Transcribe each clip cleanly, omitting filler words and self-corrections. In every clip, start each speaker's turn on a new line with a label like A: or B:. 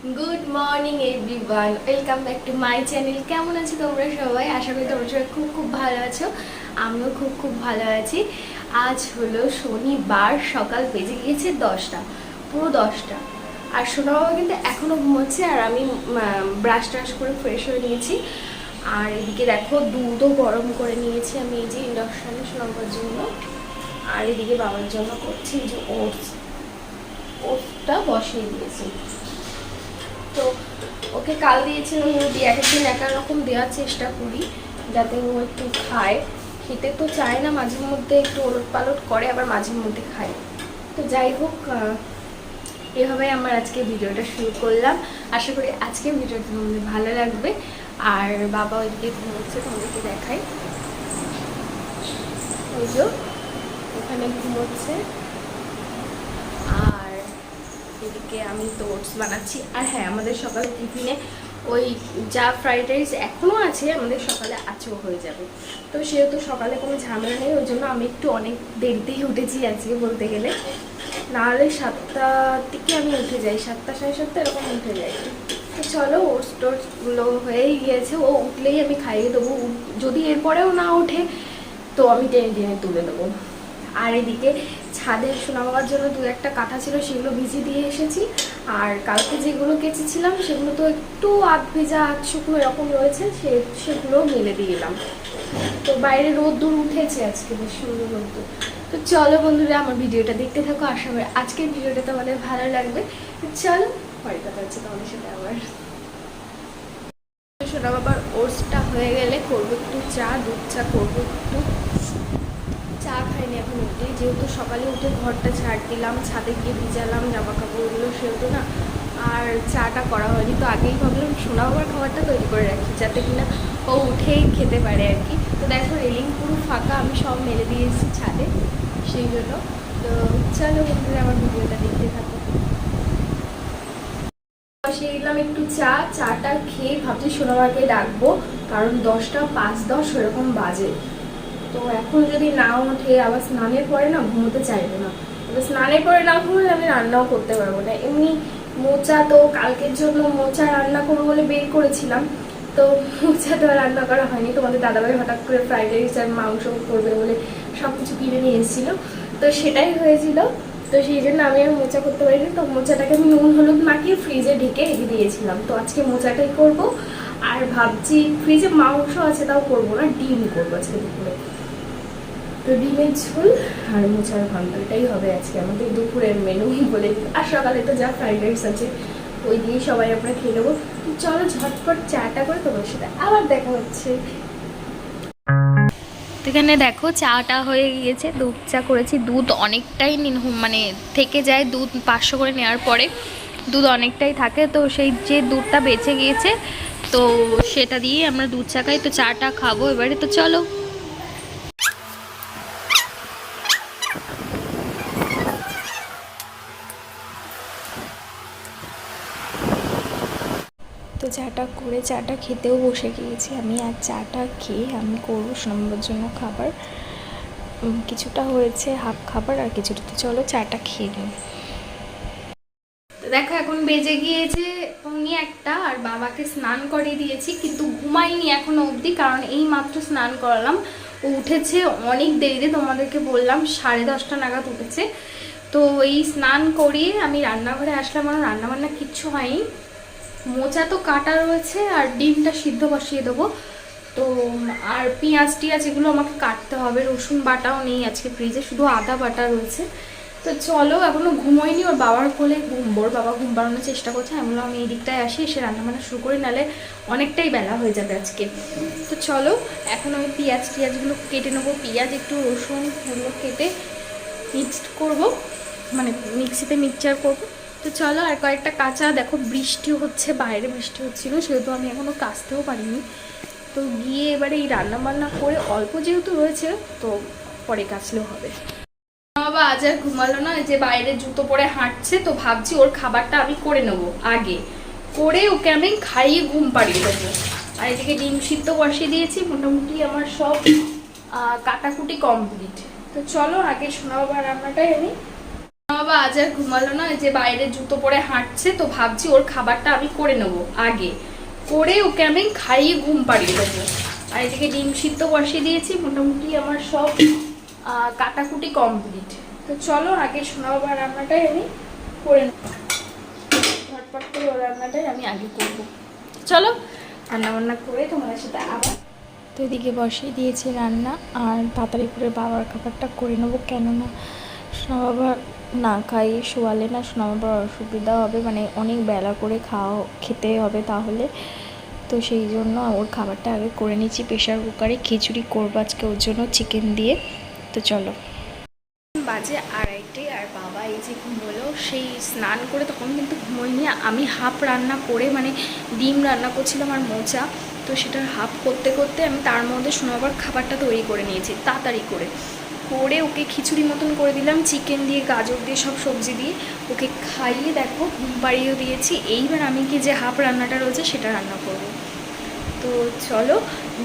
A: Good morning everyone, welcome back to my channel. কেমন আছো তোমরা সবাই? আশা করি তোমরা সবাই খুব খুব ভালো আছো। আমিও খুব খুব ভালো আছি। আজ হলো শনিবার, সকাল বেজে গিয়েছে 10টা, পুরো 10টা। আর সোনা বাবা কিন্তু এখনও ঘুমোচ্ছে, আর আমি ব্রাশ ট্রাশ করে ফ্রেশ হয়ে নিয়েছি। আর এদিকে দেখো দুধও গরম করে নিয়েছি আমি, এই যে ইন্ডাকশানে সোনা বাবার জন্য। আর এদিকে বাবার জন্য করছি যে ওটসটা বসিয়ে দিয়েছি। তো ওকে কাল দিয়েছিলাম, দিয়ে এক একদিন এক এক রকম দেওয়ার চেষ্টা করি যাতে ও একটু খায়। খেতে তো চায় না, মাঝে মধ্যে একটু ওলট পালট করে, আবার মাঝে মধ্যে খায়। তো যাই হোক, এভাবে আমার আজকে ভিডিওটা শুরু করলাম। আশা করি আজকের ভিডিওটা তোমাদের ভালো লাগবে। আর বাবা ওইদিকে ঘুমোচ্ছে, তোমাদেরকে দেখাই। ওই যে ওখানে ঘুমোচ্ছে, আর এদিকে আমি তো ওটস বানাচ্ছি। আর হ্যাঁ, আমাদের সকালে টিফিনে ওই যা ফ্রাইড রাইস এখনও আছে, আমাদের সকালে আছেও হয়ে যাবে। তো সেহেতু সকালে কোনো ঝামেলা নেই, ওই জন্য আমি একটু অনেক দেরিতেই উঠেছি আজকে বলতে গেলে। নাহলে 7টার দিকে আমি উঠে যাই, 7টা সাড়ে 7টা এরকম উঠে যাই। তো চলো, ওটস টোটসগুলো হয়েই গিয়েছে, ও উঠলেই আমি খাইয়ে দেবো। যদি এরপরেও না ওঠে তো আমি টেনে টেনে তুলে দেবো। আর এদিকে ছাদে সোনা বাবার জন্য দু একটা কাঁথা ছিল, সেগুলো ভিজিয়ে দিয়ে এসেছি। আর কালকে যেগুলো কেচেছিলাম সেগুলো তো একটু আধ ভেজা আধ শুকনো এরকম রয়েছে, সেগুলো মেলে দিয়ে এলাম। তো বাইরে রোদ্দুর উঠেছে আজকে, বেশ সুন্দর রোদ্দুর। তো চলো বন্ধুরা, আমার ভিডিওটা দেখতে থাকো। আশা করি আজকের ভিডিওটা তোমাদের ভালো লাগবে। চলো, পরে কথা হচ্ছে তোমাদের সাথে আবার। সোনা বাবার ওটসটা হয়ে গেলে করবো একটু চা, দুধ চা করবো একটু। চা খাইনি এখন উঠে, যেহেতু সকালে উঠে ঘরটা ঝাড় দিলাম, ছাদে গিয়ে ভিজালাম জামা কাপড়গুলো, সেহেতু না আর চাটা করা হয়নি। তো আগেই ভাবলাম সোনা বাবার খাবারটা তৈরি করে রাখি, যাতে কিনা ও উঠেই খেতে পারে আর কি। তো দেখো রেলিং পুরো ফাঁকা, আমি সব মেলে দিয়ে এসেছি ছাদে, সেই জন্য। তো চলো বন্ধুরা, আমার ভিডিওটা দেখতে থাকো। বসিয়ে দিলাম একটু চা, চাটা খেয়ে ভাবছি সোনা বাবাকে ডাকবো, কারণ 10টা 5-10 এরকম বাজে। তো এখন যদি না ওঠে, আবার স্নানের পরে না ঘুমোতে চাইবে না। এবার স্নানের পরে না ঘুমোলে আমি রান্নাও করতে পারবো না। এমনি মোচা তো কালকের জন্য মোচা রান্না করবো বলে বের করেছিলাম, তো মোচা তো রান্না করা হয়নি। তোমাদের দাদাভাই হঠাৎ করে ফ্রাইড রাইস আর মাংস করবে বলে সব কিছু কিনে নিয়ে এসেছিলো, তো সেটাই হয়েছিল। তো সেই জন্য আমি আর মোচা করতে পারিনি। তো মোচাটাকে আমি নুন হলুদ মাখিয়ে ফ্রিজে ঢেকে রেখে দিয়েছিলাম। তো আজকে মোচাটাই করবো। আর ভাবছি ফ্রিজে মাংস আছে, তাও করবো না, ডিম করবো আজকে দুপুরে। তো ডিমের ঝোল আর মোচার ঘন্ট, এটাই হবে আজকে আমাদের দুপুরের মেনু বলে। আর সকালে তো যা ফ্রাইড রাইস আছে ওই দিয়েই সবাই আমরা খেয়ে নেবো। চলো ঝটপট চাটা করে তোমার সাথে আবার দেখা হচ্ছে। তো এখানে দেখো চাটা হয়ে গিয়েছে, দুধ চা করেছি। দুধ অনেকটাই মানে থেকে যায়, দুধ 500 করে নেওয়ার পরে দুধ অনেকটাই থাকে। তো সেই যে দুধটা বেঁচে গিয়েছে, তো সেটা দিয়ে আমরা দুধ চা খাই। তো চাটা খাবো এবারে, তো চলো। তো চাটা করে চাটা খেতেও বসে গিয়েছি আমি। আর চাটা খেয়ে আমি করবো সোনামার জন্য খাবার। কিছুটা হয়েছে হাফ খাবার, আর কিছুটা। তো চলো চাটা খেয়ে নিই। তো দেখো এখন বেজে গিয়েছে 1:15, আর বাবাকে স্নান করিয়ে দিয়েছি, কিন্তু ঘুমাইনি এখনো অবধি, কারণ এই মাত্র স্নান করালাম। ও উঠেছে অনেক দেরিতে, তোমাদেরকে বললাম 10:30 নাগাদ উঠেছে। তো এই স্নান করিয়ে আমি রান্নাঘরে আসলাম। আমার রান্নাবান্না কিচ্ছু হয়নি, মোচা তো কাটা রয়েছে, আর ডিমটা সিদ্ধ বসিয়ে দেবো। তো আর পেঁয়াজ টিয়াজ এগুলো আমাকে কাটতে হবে। রসুন বাটাও নেই আজকে ফ্রিজে, শুধু আদা বাটা রয়েছে। তো চলো, এখনো ঘুমোয়নি, ওর বাবার কোলে ঘুমবো। ওর বাবা ঘুম পাড়ানোর চেষ্টা করছে। আমি বললাম আমি এই দিকটায় আসি, এসে রান্নাবান্না শুরু করি, নাহলে অনেকটাই বেলা হয়ে যাবে আজকে। তো চলো, এখন আমি পেঁয়াজ টিয়াজগুলো কেটে নেবো। পেঁয়াজ একটু রসুন এগুলো কেটে মিক্সড করবো, মানে মিক্সিতে মিক্সচার করবো। তো চলো, আর কয়েকটা কাঁচা, দেখো বৃষ্টি হচ্ছে, বাইরে বৃষ্টি হচ্ছিলো, সেহেতু আমি এখনও কাচতেও পারিনি। তো গিয়ে এবারে এই রান্না বান্না করে, অল্প যেহেতু রয়েছে তো পরে কাচলেও হবে। বাবা আজ আর ঘুমালো না, যে বাইরে জুতো পরে হাঁটছে। তো ভাবছি ওর খাবারটা আমি করে নেবো আগে, করে ওকে আমি খাইয়ে ঘুম পাড়িয়ে দেবো। আর এদিকে ডিম সিদ্ধ বসিয়ে দিয়েছি, মোটামুটি আমার সব কাটাকুটি কমপ্লিট। তো চলো আগে সোনা বাবার রান্নাটাই আমি বাবা আজ আর ঘুমালো না, যে বাইরে জুতো পরে হাঁটছে, তো ভাবছি ওর খাবারটা আমি করে নেবো, আগে করে ওকে আমি খাইয়ে ঘুম পাড়িয়ে দেবো। আর এদিকে ডিম সিদ্ধ বসিয়ে দিয়েছি, মোটামুটি আমার সব কাটাকুটি কমপ্লিট। তো চলো আগে সোনা বাবার রান্নাটাই আমি করে নেব, ঝটপট করে ওর রান্নাটাই আমি আগে করবো। চলো রান্না বান্না করে তোমাদের সাথে আবার। তো এদিকে বসিয়ে দিয়েছি রান্না, আর তাড়াতাড়ি করে বাবার খাবারটা করে নেবো, কেননা সোনা বাবা না খাইয়ে শোয়ালে না সোনা বাবার অসুবিধা হবে, মানে অনেক বেলা করে খেতে হবে তাহলে। তো সেই জন্য ওর খাবারটা আগে করে নিচ্ছি। প্রেশার কুকারে খিচুড়ি করবো আজকে ওর জন্য চিকেন দিয়ে। তো চলো, বাজে 2:30, আর বাবা এই যে ঘুমোলো, সেই স্নান করে তখন কিন্তু ঘুমোয়নি। আমি হাফ রান্না করে, মানে ডিম রান্না করছিলাম আর মোচা, তো সেটার হাফ করতে করতে আমি তার মধ্যে সোনা বাবার খাবারটা তৈরি করে নিয়েছি তাড়াতাড়ি করে ওকে খিচুড়ি মতন করে দিলাম, চিকেন দিয়ে গাজর দিয়ে সব সবজি দিয়ে ওকে খাইয়ে দেখো ঘুম পাড়িয়েও দিয়েছি। এইবার আমি কি যে হাফ রান্নাটা রয়েছে সেটা রান্না করব। তো চলো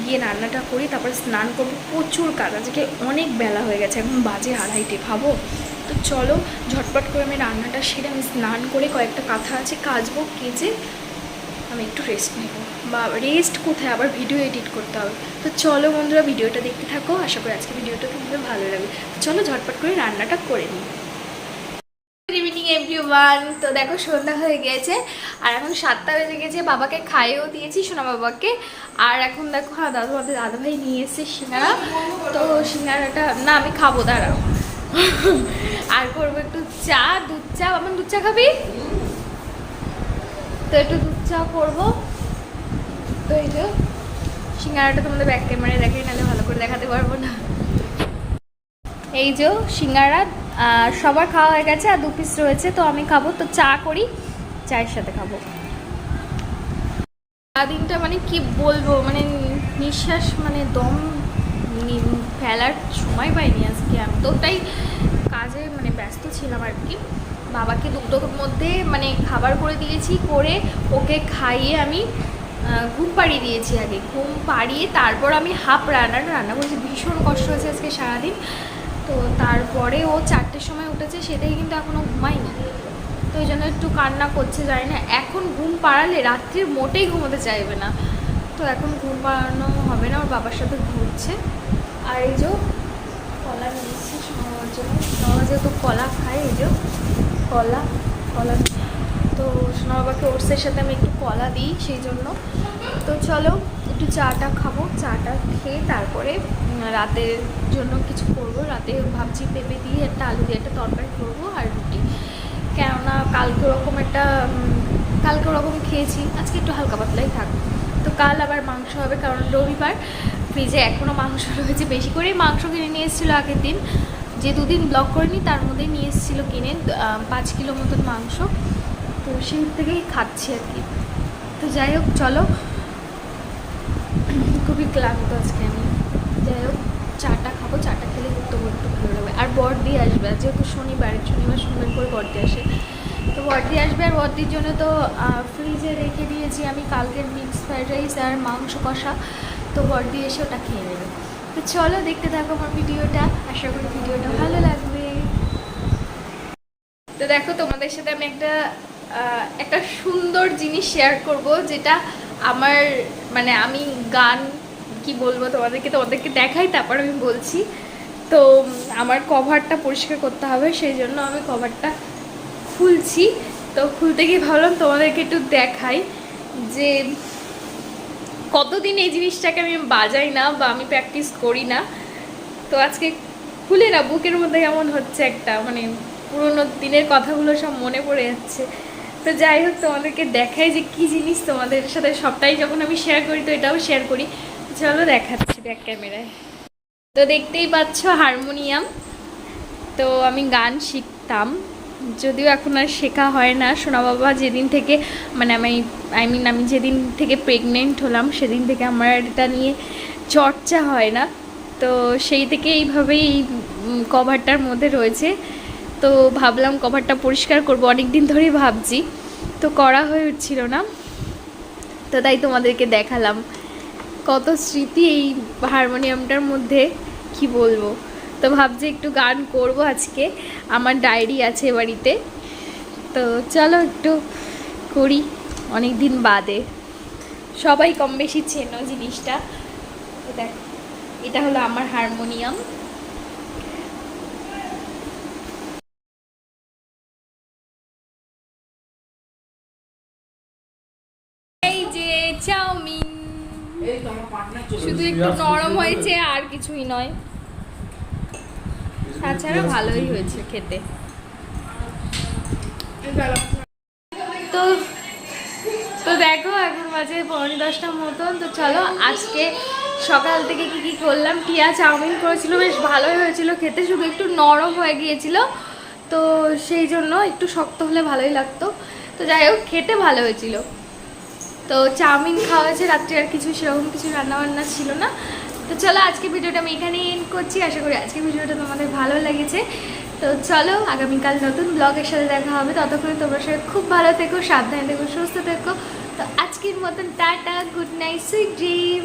A: গিয়ে রান্নাটা করি, তারপরে স্নান করবো। প্রচুর কাজ, আজকে অনেক বেলা হয়ে গেছে, এখন বাজে 2:30 ভাবো। তো চলো ঝটপট করে আমি রান্নাটা সেরে আমি স্নান করে কয়েকটা কাঁথা আছে কাচবো, কেচে আমি একটু রেস্ট নেব। বা রেস্ট কোথায়, আবার ভিডিও এডিট করতে হবে। তো চলো বন্ধুরা ভিডিওটা দেখতে থাকো, আশা করি আজকে ভিডিওটা তোমাদের ভালো লাগবে। চলো ঝটপট করে রান্নাটা করে নিই। Good evening everyone. তো দেখো সন্ধ্যা হয়ে গেছে, আর এখন 7টা বেজে গেছে। বাবাকে খাইয়েও দিয়েছি সোনা বাবাকে। আর এখন দেখো দাদাভাই নিয়ে এসেছে সিঙ্গারা, তো সিঙ্গারাটা না আমি খাবো, দাঁড়াও। আর করবো একটু চা, দুধ চা। আমার দুধ চা খাবি? তো একটু দুধ চা করবো। তো এই যে সিঙ্গারাটা তোমাদের ব্যাক ক্যামেরায় দেখাই, নাহলে ভালো করে দেখাতে পারবো না। এই যে সিঙ্গারা সবার খাওয়া হয়ে গেছে, আর 2 পিস রয়েছে, তো আমি খাবো। তো চা করি, চায়ের সাথে খাবো। সারাদিনটা মানে কি বলবো, মানে নিঃশ্বাস মানে দম ফেলার সময় পাইনি আজকে। আমি তো ওটাই কাজে মানে ব্যস্ত ছিলাম আর কি। বাবাকে দুটোর মধ্যে মানে খাবার করে দিয়েছি, করে ওকে খাইয়ে আমি ঘুম পাড়িয়ে দিয়েছি। আগে ঘুম পাড়িয়ে তারপর আমি হাফ রান্না করেছি। ভীষণ কষ্ট হয়েছে আজকে সারাদিন। তো তারপরে ও 4টের সময় উঠেছে, সেটাই কিন্তু এখনও ঘুমায়নি, তো ওই জন্য একটু কান্না করছে। জানি না এখন ঘুম পাড়ালে রাত্রে মোটেই ঘুমোতে চাইবে না, তো এখন ঘুম পাড়ানো হবে না, ওর বাবার সাথে ঘুরছে। আর এই যে কলা নিয়ে এসেছি শোনাবার জন্য, বাবা যেহেতু কলা খায়, এই যে কলা তো সোনা বাবাকে ওটসের সাথে আমি একটু কলা দিই সেই জন্য। তো চলো একটু চাটা খাবো, চাটা খেয়ে তারপরে রাতের জন্য কিছু করবো। রাতে ভাবছি পেঁপে দিয়ে একটা আলু দিয়ে একটা তরকারি করবো, আর রুটি। কেননা কালকে ওরকম খেয়েছি, আজকে একটু হালকা পাতলাই থাকবে। তো কাল আবার মাংস হবে, কারণ রবিবার। ফ্রিজে এখনও মাংস রয়েছে, বেশি করেই মাংস কিনে নিয়ে এসেছিলো আগের দিন, যে 2 দিন ব্লগ করিনি তার মধ্যেই নিয়ে এসেছিলো কিনে 5 কিলো মতন মাংস, তো সেই থেকেই খাচ্ছি আর কি। তো যাই হোক চলো, খুবই ক্লান্ত আজকে আমি। যাই হোক চাটা খাবো, চাটা খেলে একটু ভালো লাগবে। আর বড়দি আসবে, যেহেতু শনিবার করে বড়দি আসে, তো বড়দি আসবে। আর বড়দির জন্য তো ফ্রিজে রেখে দিয়েছি আমি কালকের মিক্স ফ্রাইড রাইস আর মাংস কষা, তো বড়দি এসে ওটা খেয়ে নেবে। তো চলো দেখতে থাকো আমার ভিডিওটা, আশা করি ভিডিওটা ভালো লাগবে। তো দেখো তোমাদের সাথে আমি একটা সুন্দর জিনিস শেয়ার করব, যেটা আমার মানে আমি গান কি বলবো তোমাদেরকে দেখাই, তারপর আমি বলছি। তো আমার কভারটা পরিষ্কার করতে হবে, সেই জন্য আমি কভারটা খুলছি। তো খুলতে গিয়ে ভাবলাম তোমাদেরকে একটু দেখাই যে কতদিন এই জিনিসটাকে আমি বাজাই না বা আমি প্র্যাকটিস করি না। তো আজকে খুলে না বুকের মধ্যে কেমন হচ্ছে একটা, মানে পুরোনো দিনের কথাগুলো সব মনে পড়ে যাচ্ছে। তো যাই হোক তোমাদেরকে দেখাই যে কী জিনিস, তোমাদের সাথে সবটাই যখন আমি শেয়ার করি তো এটাও শেয়ার করি। চলো দেখাচ্ছি ব্যাক ক্যামেরায়। তো দেখতেই পাচ্ছ হারমোনিয়াম। তো আমি গান শিখতাম, যদিও এখন আর শেখা হয় না। সোনা বাবা যেদিন থেকে মানে আমি যেদিন থেকে প্রেগনেন্ট হলাম সেদিন থেকে আমার এটা নিয়ে চর্চা হয় না। তো সেই থেকে এইভাবেই এই কভারটার মধ্যে রয়েছে। তো ভাবলাম কভারটা পরিষ্কার করব, অনেক দিন ধরেই ভাবছি, তো করা হয়ে উঠছিল না। তো তাই তোমাদেরকে দেখালাম, কত স্মৃতি এই হারমোনিয়ামটার মধ্যে কি বলবো। তো তো ভাবছি একটু গান করব আজকে, আমার ডায়েরি আছে বাড়িতে। তো চলো একটু করি, অনেক দিন বাদে। সবাই কম বেশি চেনো জিনিসটা। দেখ, এটা হলো আমার হারমোনিয়াম। এই যে চাউমিন, শুধু একটু নরম হয়েছে আর কিছুই নয়, তাছাড়া ভালোই হয়েছে খেতে। তো তো দেখো এখন বাজে 9:45 মতন। তো চলো আজকে সকাল থেকে কি কি করলাম। টিয়া চাউমিন করেছিল, বেশ ভালোই হয়েছিল খেতে, শুধু একটু নরম হয়ে গিয়েছিল, তো সেই জন্য একটু শক্ত হলে ভালোই লাগতো। তো যাই হোক, খেতে ভালো হয়েছিল। তো চাউমিন খাওয়া হয়েছে, রাত্রে আর কিছু সেরকম কিছু রান্নাবান্না ছিল না। তো চলো আজকে ভিডিওটা আমি এখানেই এন্ড করছি। আশা করি আজকে ভিডিওটা তোমাদের ভালো লেগেছে। তো চলো আগামীকাল নতুন ব্লগের সাথে দেখা হবে। ততক্ষণে তোমরা সবাই খুব ভালো থেকো, সাবধানে থেকো, সুস্থ থেকো। তো আজকের মতন tata, good night, sweet dream.